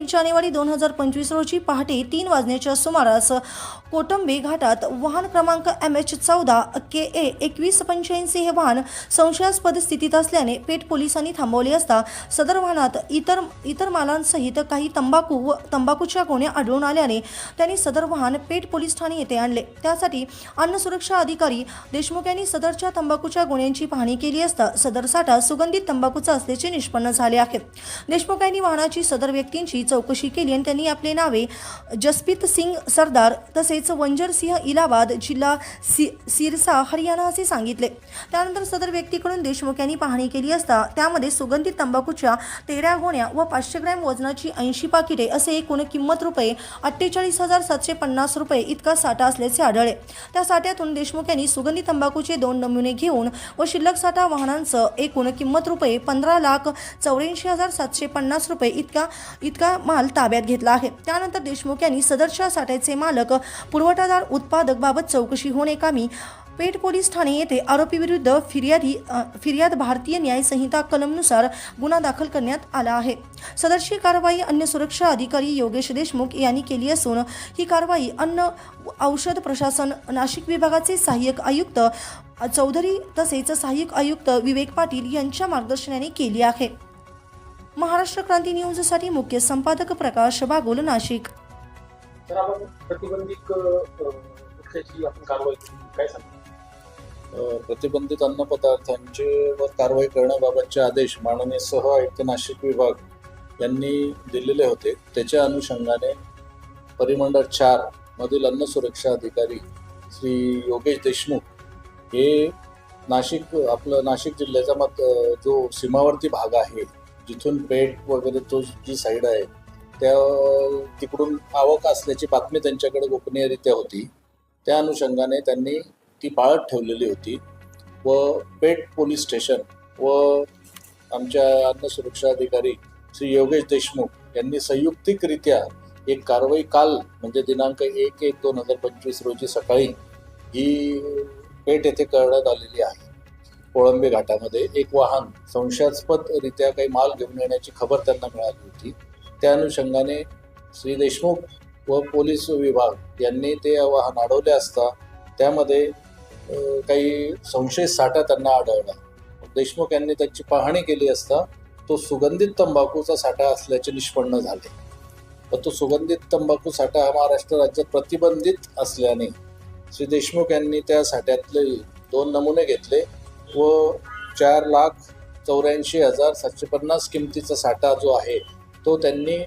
जानेवारी 2025 रोजी पहाटे 3 वाजण्याच्या सुमारास कोटंबे घाटात वाहन क्रमांक MH14 KA 2185 हे वाहन संशयास्पद स्थितीत असल्याने पेठ पोलिसांनी थांबवले असता सदर वाहनात इतर मालांसहित काही तंबाखू व तंबाखूच्या गोण्या आढळून आल्याने त्यांनी सदर वाहन पेठ पोलीस ठाणे येथे आणले। त्यासाठी अन्न सुरक्षा अधिकारी देशमुख यांनी सदरच्या तंबाखूच्या गोण्यांची पाहणी केली असता सदर साठा सुगंधित तंबाखूचा असल्याचे निष्पन्न झाले आहे। देशमुख यांनी वाहनाची सदर व्यक्तींची चौकशी केली आणि त्यांनी आपले नावे जसप्रीत सिंग सरदार तसेच वंजर सिंह इलाहाबाद जिल्हा सिरसा हरियाणा असे सांगितले। त्यानंतर सदर व्यक्तीकडून देशमुख यांनी पाहणी केली असता त्यामध्ये सुगंधित तंबाखूच्या 13 गोण्या व 500 ग्रॅम वजनाची 80 पाकिटे असे एकूण किंमत रुपये 48,750 रुपये इतका साठा असल्याचे आढळले। त्या साठ्यातून देशमुख यांनी सुगंधित तंबाखूचे 2 नमुने घेऊन व शिल्लक साठा वाहनांचं एकूण किंमत रुपये 15,84,750 रुपये इतका माल ताब्यात घेतला आहे। त्यानंतर देशमुख यांनी सदरच्या साठ्याचे मालक पुरवठादार उत्पादक बाबत चौकशी होणे कामी पेठ पोलीस ठाणे येथे आरोपीविरुद्ध फिर्याद भारतीय न्याय संहिता कलमनुसार गुन्हा दाखल करण्यात आला आहे। सदरची कारवाई अन्न सुरक्षा अधिकारी योगेश देशमुख यांनी केली असून ही कारवाई अन्न औषध प्रशासन नाशिक विभागाचे सहाय्यक आयुक्त चौधरी तसेच सहाय्यक आयुक्त विवेक पाटील यांच्या मार्गदर्शनाने केली आहे। महाराष्ट्र क्रांती न्यूजसाठी मुख्य संपादक प्रकाश बागोल, नाशिक। तर आपण प्रतिबंधित वृक्षाची आपण कारवाई काय सांगतो? प्रतिबंधित अन्न पदार्थांचे वर कारवाई करण्याबाबतचे आदेश माननीय सह आयुक्त नाशिक विभाग यांनी दिलेले होते। त्याच्या अनुषंगाने परिमंडळ 4 मधील अन्न सुरक्षा अधिकारी श्री योगेश देशमुख हे नाशिक जिल्ह्याचा जो सीमावर्ती भाग आहे जिथून पेठ वगैरे तो जी साईड आहे त्या तिकडून आवक असल्याची बातमी त्यांच्याकडे गोपनीयरित्या होती। त्या अनुषंगाने त्यांनी ती पाळत ठेवलेली होती व पेठ पोलीस स्टेशन व आमच्या अन्न सुरक्षा अधिकारी श्री योगेश देशमुख यांनी संयुक्तिकरित्या एक कारवाई काल म्हणजे दिनांक 1/1/2025 रोजी सकाळी ही पेठ येथे करण्यात आलेली आहे। कोळंबे घाटामध्ये एक वाहन संशयास्पदरित्या काही माल घेऊन येण्याची खबर त्यांना मिळाली होती। त्या अनुषंगाने श्री देशमुख व पोलीस विभाग यांनी ते वाहन अडवले असता त्यामध्ये काही संशयित साठा त्यांना आढळला। देशमुख यांनी त्याची पाहणी केली असता तो सुगंधित तंबाखूचा साठा असल्याचे निष्पन्न झाले। पण तो सुगंधित तंबाखू साठा हा महाराष्ट्र राज्यात प्रतिबंधित असल्याने श्री देशमुख यांनी त्या साठ्यातले 2 नमुने घेतले व 4,84,750 किमतीचा साठा जो आहे तो त्यांनी